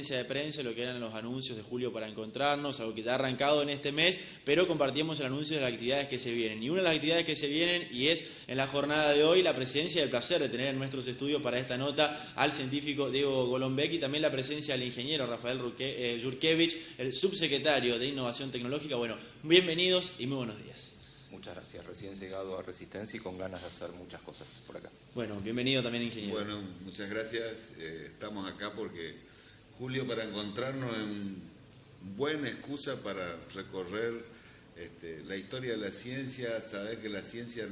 conferencia de prensa lo que eran los anuncios de Julio para encontrarnos, algo que ya ha arrancado en este mes, pero compartíamos el anuncio de las actividades que se vienen. Y una de las actividades que se vienen, y es en la jornada de hoy, la presencia y el placer de tener en nuestros estudios para esta nota al científico Diego Golombek y también la presencia del ingeniero Rafael Jurkevich, el subsecretario de Innovación Tecnológica. Bueno, bienvenidos y muy buenos días. Muchas gracias, recién llegado a Resistencia y con ganas de hacer muchas cosas por acá. Bueno, bienvenido también, ingeniero. Bueno, muchas gracias. Estamos acá porque Julio para encontrarnos es una buena excusa para recorrer la historia de la ciencia, saber que la ciencia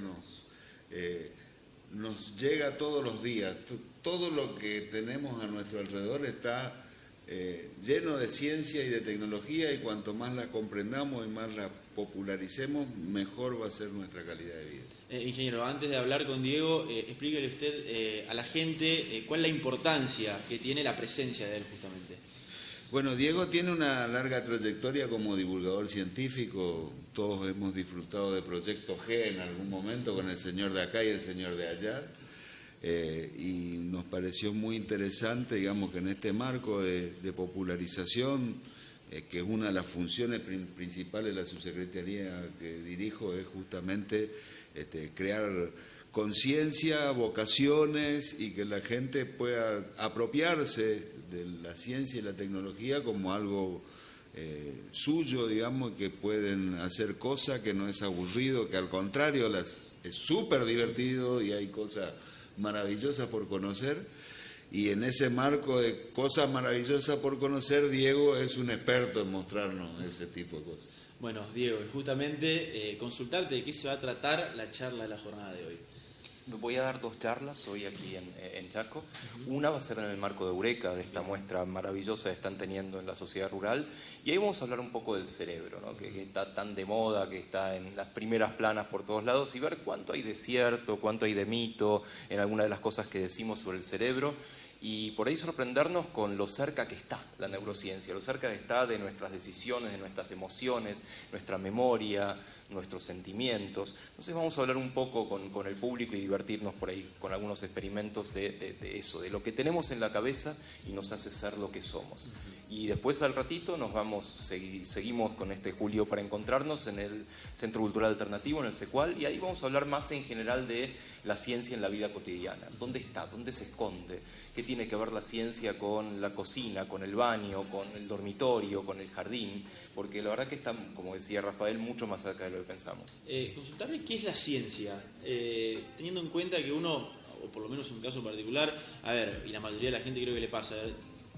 nos llega todos los días. Todo lo que tenemos a nuestro alrededor está lleno de ciencia y de tecnología, y cuanto más la comprendamos y más la popularicemos, mejor va a ser nuestra calidad de vida. Ingeniero, antes de hablar con Diego, explíquele usted a la gente cuál es la importancia que tiene la presencia de él justamente. Bueno, Diego tiene una larga trayectoria como divulgador científico. Todos hemos disfrutado de Proyecto G en algún momento con el señor de acá y el señor de allá. Y nos pareció muy interesante, digamos, que en este marco de popularización, que es una de las funciones principales de la subsecretaría que dirijo, es justamente crear conciencia, vocaciones, y que la gente pueda apropiarse de la ciencia y la tecnología como algo suyo, digamos, que pueden hacer cosas, que no es aburrido, que al contrario es súper divertido y hay cosas maravillosas por conocer. Y en ese marco de cosas maravillosas por conocer, Diego es un experto en mostrarnos ese tipo de cosas. Bueno, Diego, justamente consultarte de qué se va a tratar la charla de la jornada de hoy. Voy a dar dos charlas hoy aquí en Chaco. Una va a ser en el marco de Eureka, de esta muestra maravillosa que están teniendo en la sociedad rural. Y ahí vamos a hablar un poco del cerebro, ¿no? que está tan de moda, que está en las primeras planas por todos lados, y ver cuánto hay de cierto, cuánto hay de mito en alguna de las cosas que decimos sobre el cerebro. Y por ahí sorprendernos con lo cerca que está la neurociencia, lo cerca que está de nuestras decisiones, de nuestras emociones, nuestra memoria, nuestros sentimientos. Entonces vamos a hablar un poco con el público y divertirnos por ahí con algunos experimentos de eso, de lo que tenemos en la cabeza y nos hace ser lo que somos. Y después al ratito seguimos con Julio para encontrarnos en el Centro Cultural Alternativo, en el CECUAL, y ahí vamos a hablar más en general de la ciencia en la vida cotidiana. ¿Dónde está? ¿Dónde se esconde? ¿Qué tiene que ver la ciencia con la cocina, con el baño, con el dormitorio, con el jardín? Porque la verdad que está, como decía Rafael, mucho más cerca de lo que pensamos. Consultarle qué es la ciencia, teniendo en cuenta que uno, o por lo menos en un caso particular, y la mayoría de la gente creo que le pasa,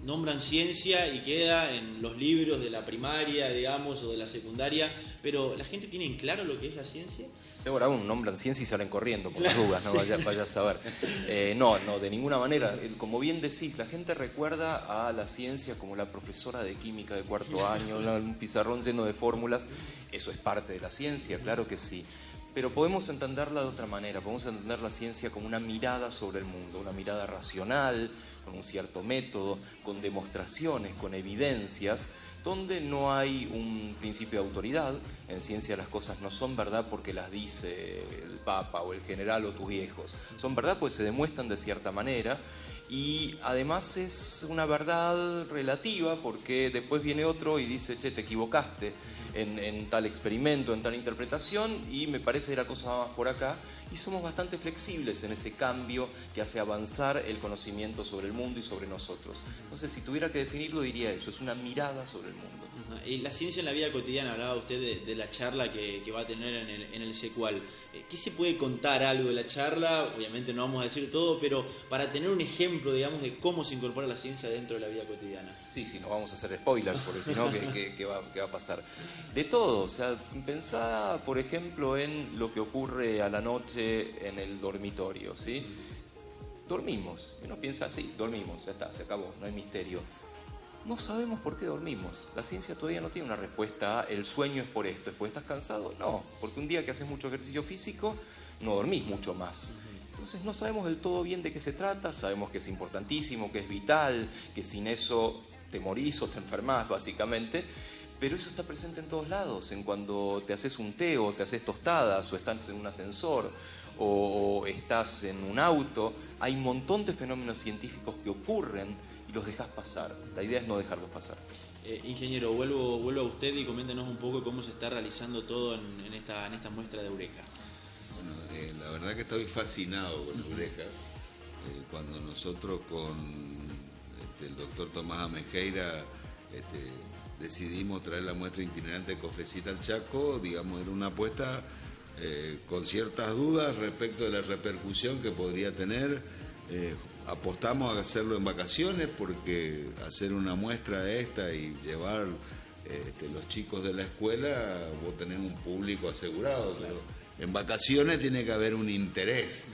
nombran ciencia y queda en los libros de la primaria, digamos, o de la secundaria, pero ¿la gente tiene en claro lo que es la ciencia? Peor aún, nombran ciencia y salen corriendo por las dudas, ¿no? Sí. Vaya a saber. No, de ninguna manera. Como bien decís, la gente recuerda a la ciencia como la profesora de química de cuarto año, un pizarrón lleno de fórmulas. Eso es parte de la ciencia, claro que sí. Pero podemos entenderla de otra manera, podemos entender la ciencia como una mirada sobre el mundo, una mirada racional, con un cierto método, con demostraciones, con evidencias, donde no hay un principio de autoridad. En ciencia las cosas no son verdad porque las dice el Papa o el general o tus viejos. Son verdad porque se demuestran de cierta manera, y además es una verdad relativa porque después viene otro y dice, che, te equivocaste en tal experimento, en tal interpretación, y me parece que la cosa va más por acá. Y somos bastante flexibles en ese cambio que hace avanzar el conocimiento sobre el mundo y sobre nosotros. Entonces, si tuviera que definirlo, diría eso, es una mirada sobre el mundo. Y la ciencia en la vida cotidiana, hablaba usted de la charla que va a tener en el CECUAL. ¿Qué se puede contar algo de la charla? Obviamente no vamos a decir todo, pero para tener un ejemplo, digamos, de cómo se incorpora la ciencia dentro de la vida cotidiana. Sí, no vamos a hacer spoilers, porque si no, ¿qué va a pasar? De todo, o sea, pensá, por ejemplo, en lo que ocurre a la noche en el dormitorio, ¿sí? Dormimos, y uno piensa, sí, dormimos, ya está, se acabó, no hay misterio. No sabemos por qué dormimos. La ciencia todavía no tiene una respuesta a el sueño es por esto, ¿es porque estás cansado? No, porque un día que haces mucho ejercicio físico, no dormís mucho más. Entonces no sabemos del todo bien de qué se trata, sabemos que es importantísimo, que es vital, que sin eso te morís o te enfermás, básicamente, pero eso está presente en todos lados, en cuando te haces un té o te haces tostadas o estás en un ascensor o estás en un auto. Hay un montón de fenómenos científicos que ocurren y los dejas pasar. La idea es no dejarlos pasar. Ingeniero, vuelvo a usted y coméntenos un poco cómo se está realizando todo en esta muestra de Eureka. Bueno, la verdad que estoy fascinado con Eureka. Cuando nosotros con el doctor Tomás Amejeira decidimos traer la muestra itinerante de Cofecita al Chaco, digamos, era una apuesta con ciertas dudas respecto de la repercusión que podría tener. Apostamos a hacerlo en vacaciones porque hacer una muestra esta y llevar los chicos de la escuela, vos tenés un público asegurado, pero en vacaciones tiene que haber un interés.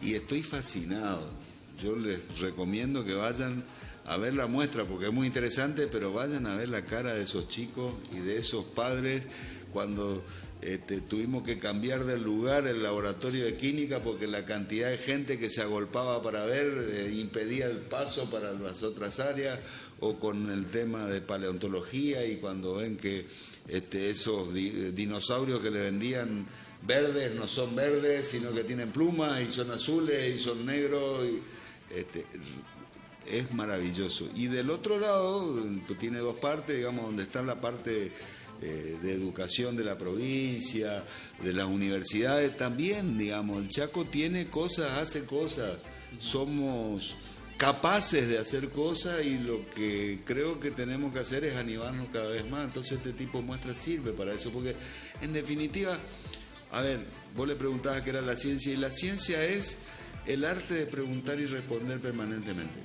Y estoy fascinado. Yo les recomiendo que vayan a ver la muestra porque es muy interesante, pero vayan a ver la cara de esos chicos y de esos padres cuando tuvimos que cambiar del lugar el laboratorio de química porque la cantidad de gente que se agolpaba para ver impedía el paso para las otras áreas, o con el tema de paleontología y cuando ven que esos dinosaurios que le vendían verdes no son verdes sino que tienen plumas y son azules y son negros es maravilloso. Y del otro lado tiene dos partes, digamos, donde está la parte de educación de la provincia, de las universidades también, digamos, el Chaco tiene cosas, hace cosas, somos capaces de hacer cosas y lo que creo que tenemos que hacer es animarnos cada vez más. Entonces este tipo de muestras sirve para eso, porque en definitiva, a ver, vos le preguntabas qué era la ciencia, y la ciencia es el arte de preguntar y responder permanentemente.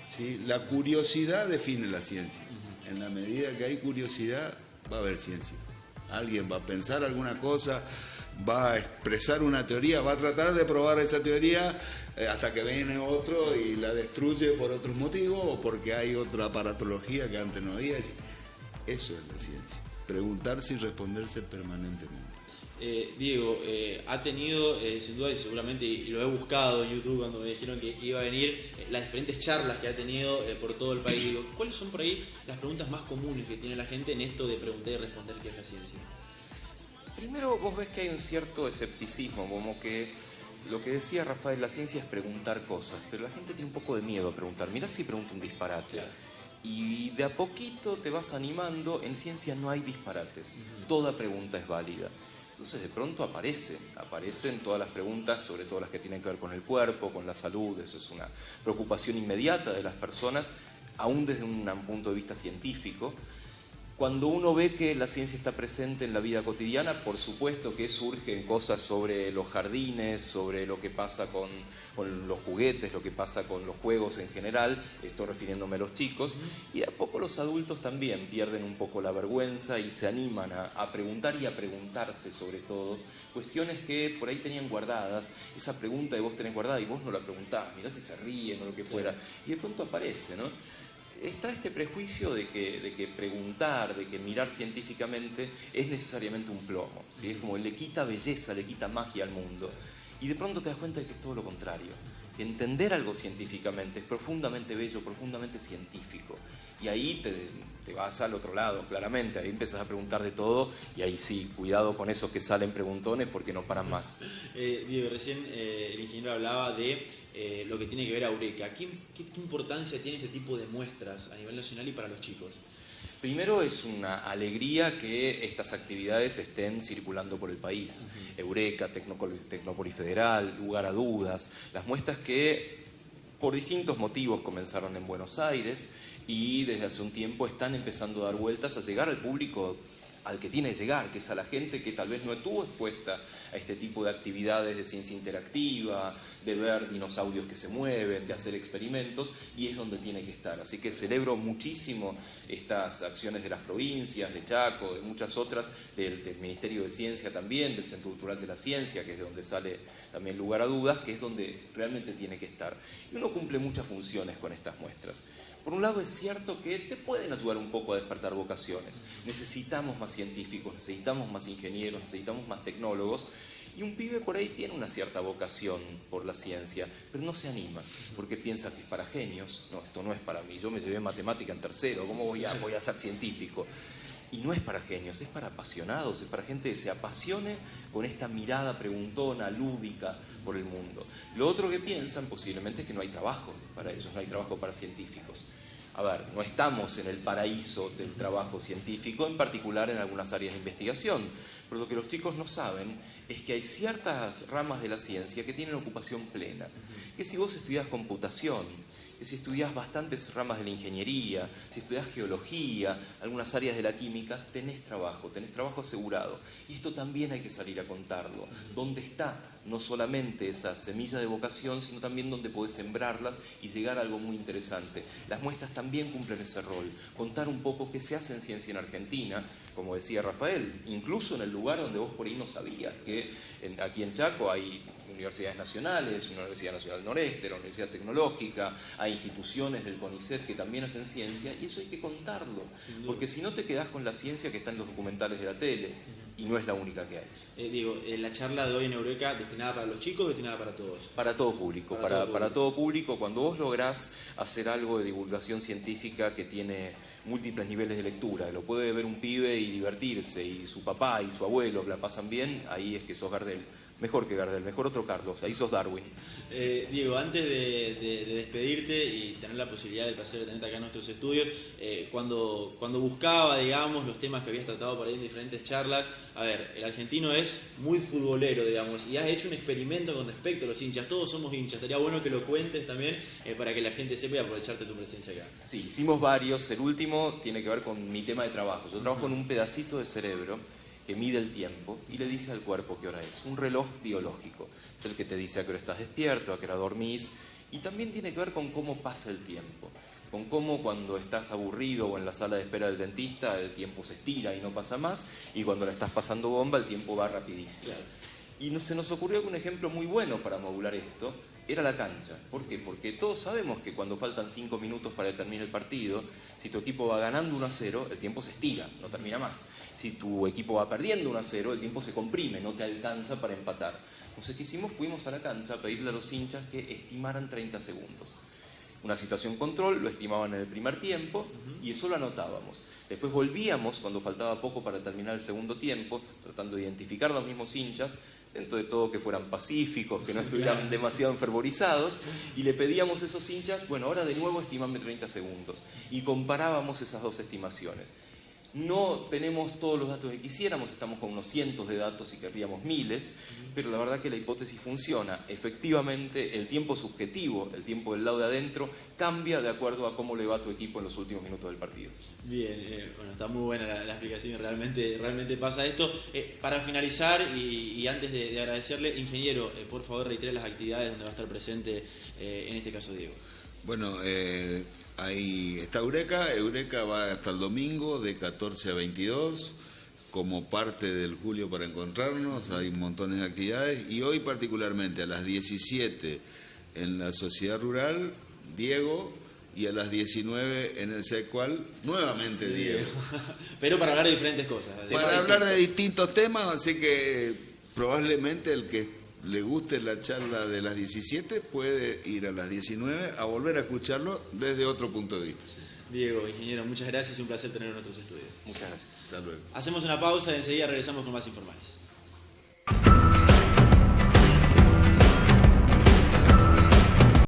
¿Sí? La curiosidad define la ciencia. En la medida que hay curiosidad, va a haber ciencia. Alguien va a pensar alguna cosa, va a expresar una teoría, va a tratar de probar esa teoría hasta que viene otro y la destruye por otros motivos o porque hay otra aparatología que antes no había. Eso es la ciencia. Preguntarse y responderse permanentemente. Diego, ha tenido, sin duda, y seguramente, y lo he buscado en YouTube cuando me dijeron que iba a venir, las diferentes charlas que ha tenido por todo el país. Digo, ¿cuáles son por ahí las preguntas más comunes que tiene la gente en esto de preguntar y responder qué es la ciencia? Primero, vos ves que hay un cierto escepticismo, como que lo que decía Rafael, la ciencia es preguntar cosas, pero la gente tiene un poco de miedo a preguntar. Mirá si pregunta un disparate. Claro. Y de a poquito te vas animando. En ciencia no hay disparates, toda pregunta es válida. Entonces de pronto aparecen todas las preguntas, sobre todo las que tienen que ver con el cuerpo, con la salud. Eso es una preocupación inmediata de las personas, aún desde un punto de vista científico. Cuando uno ve que la ciencia está presente en la vida cotidiana, por supuesto que surgen cosas sobre los jardines, sobre lo que pasa con los juguetes, lo que pasa con los juegos en general, estoy refiriéndome a los chicos, y de a poco los adultos también pierden un poco la vergüenza y se animan a preguntar y a preguntarse sobre todo cuestiones que por ahí tenían guardadas, esa pregunta que vos tenés guardada y vos no la preguntás, mirá si se ríen o lo que fuera, y de pronto aparece, ¿no? Está este prejuicio de que preguntar, de que mirar científicamente es necesariamente un plomo, ¿sí? Es como le quita belleza, le quita magia al mundo. Y de pronto te das cuenta de que es todo lo contrario. Entender algo científicamente es profundamente bello, profundamente científico. Y ahí te vas al otro lado, claramente. Ahí empiezas a preguntar de todo y ahí sí, cuidado con esos que salen preguntones porque no paran más. Diego, recién el ingeniero hablaba de lo que tiene que ver a Eureka. ¿Qué importancia tiene este tipo de muestras a nivel nacional y para los chicos? Primero, es una alegría que estas actividades estén circulando por el país. Eureka, Tecnópolis Federal, Lugar a Dudas, las muestras que por distintos motivos comenzaron en Buenos Aires y desde hace un tiempo están empezando a dar vueltas, a llegar al público al que tiene que llegar, que es a la gente que tal vez no estuvo expuesta a este tipo de actividades de ciencia interactiva, de ver dinosaurios que se mueven, de hacer experimentos, y es donde tiene que estar. Así que celebro muchísimo estas acciones de las provincias, de Chaco, de muchas otras, del Ministerio de Ciencia también, del Centro Cultural de la Ciencia, que es de donde sale también Lugar a Dudas, que es donde realmente tiene que estar. Y uno cumple muchas funciones con estas muestras. Por un lado es cierto que te pueden ayudar un poco a despertar vocaciones. Necesitamos más científicos, necesitamos más ingenieros, necesitamos más tecnólogos. Y un pibe por ahí tiene una cierta vocación por la ciencia, pero no se anima, porque piensa que es para genios. No, esto no es para mí. Yo me llevé matemática en tercero, ¿cómo voy a ser científico? Y no es para genios, es para apasionados, es para gente que se apasione con esta mirada preguntona, lúdica, por el mundo. Lo otro que piensan posiblemente es que no hay trabajo para ellos, no hay trabajo para científicos. A ver, no estamos en el paraíso del trabajo científico, en particular en algunas áreas de investigación, pero lo que los chicos no saben es que hay ciertas ramas de la ciencia que tienen ocupación plena. Que si vos estudias computación, que si estudias bastantes ramas de la ingeniería, si estudias geología, algunas áreas de la química, tenés trabajo asegurado. Y esto también hay que salir a contarlo. ¿Dónde está? No solamente esa semilla de vocación, sino también donde podés sembrarlas y llegar a algo muy interesante. Las muestras también cumplen ese rol. Contar un poco qué se hace en ciencia en Argentina, como decía Rafael, incluso en el lugar donde vos por ahí no sabías, que aquí en Chaco hay universidades nacionales, una Universidad Nacional del Noreste, la Universidad Tecnológica, hay instituciones del CONICET que también hacen ciencia, y eso hay que contarlo, porque si no te quedás con la ciencia que está en los documentales de la tele, y no es la única que hay. Digo, la charla de hoy en Eureka, ¿destinada para los chicos o destinada para todos? Para todo público, para todo público. Cuando vos lográs hacer algo de divulgación científica que tiene múltiples niveles de lectura, que lo puede ver un pibe y divertirse, y su papá y su abuelo la pasan bien, ahí es que sos Gardel. Mejor que Gardel, mejor otro Carlos, ahí sos Darwin. Diego, antes de despedirte y tener la posibilidad, el placer de tenerte acá en nuestros estudios, cuando buscaba, digamos, los temas que habías tratado por ahí en diferentes charlas, a ver, el argentino es muy futbolero, digamos, y has hecho un experimento con respecto a los hinchas, todos somos hinchas, estaría bueno que lo cuentes también para que la gente sepa y aprovecharte tu presencia acá. Sí, hicimos varios, el último tiene que ver con mi tema de trabajo. Yo trabajo en un pedacito de cerebro que mide el tiempo y le dice al cuerpo qué hora es. Un reloj biológico. Es el que te dice a qué hora estás despierto, a qué hora dormís. Y también tiene que ver con cómo pasa el tiempo. Con cómo cuando estás aburrido o en la sala de espera del dentista el tiempo se estira y no pasa más. Y cuando la estás pasando bomba el tiempo va rapidísimo. Claro. Y se nos ocurrió que un ejemplo muy bueno para modular esto era la cancha. ¿Por qué? Porque todos sabemos que cuando faltan 5 minutos para terminar el partido, si tu equipo va ganando 1-0, el tiempo se estira, no termina más. Si tu equipo va perdiendo 1-0, el tiempo se comprime, no te alcanza para empatar. Entonces, ¿qué hicimos? Fuimos a la cancha a pedirle a los hinchas que estimaran 30 segundos. Una situación control, lo estimaban en el primer tiempo y eso lo anotábamos. Después volvíamos cuando faltaba poco para terminar el segundo tiempo, tratando de identificar a los mismos hinchas, dentro de todo que fueran pacíficos, que no estuvieran demasiado enfervorizados, y le pedíamos a esos hinchas, bueno, ahora de nuevo estimame 30 segundos. Y comparábamos esas dos estimaciones. No tenemos todos los datos que quisiéramos, estamos con unos cientos de datos y querríamos miles, pero la verdad que la hipótesis funciona. Efectivamente, el tiempo subjetivo, el tiempo del lado de adentro, cambia de acuerdo a cómo le va a tu equipo en los últimos minutos del partido. Bien, bueno, está muy buena la explicación, realmente pasa esto. Para finalizar y antes de agradecerle, ingeniero, por favor reitere las actividades donde va a estar presente, en este caso Diego. Bueno, ahí está Eureka. Eureka va hasta el domingo de 14 a 22 como parte del Julio para Encontrarnos. Hay montones de actividades y hoy particularmente a las 17 en la Sociedad Rural, Diego, y a las 19 en el SECUAL, nuevamente Diego. Pero para hablar de diferentes cosas. Para hablar de distintos temas, así que probablemente el que le guste la charla de las 17 puede ir a las 19 a volver a escucharlo desde otro punto de vista. Diego, ingeniero, muchas gracias y un placer tenerlo en nuestros estudios. Muchas gracias. Hasta luego. Hacemos una pausa y enseguida regresamos con más informales.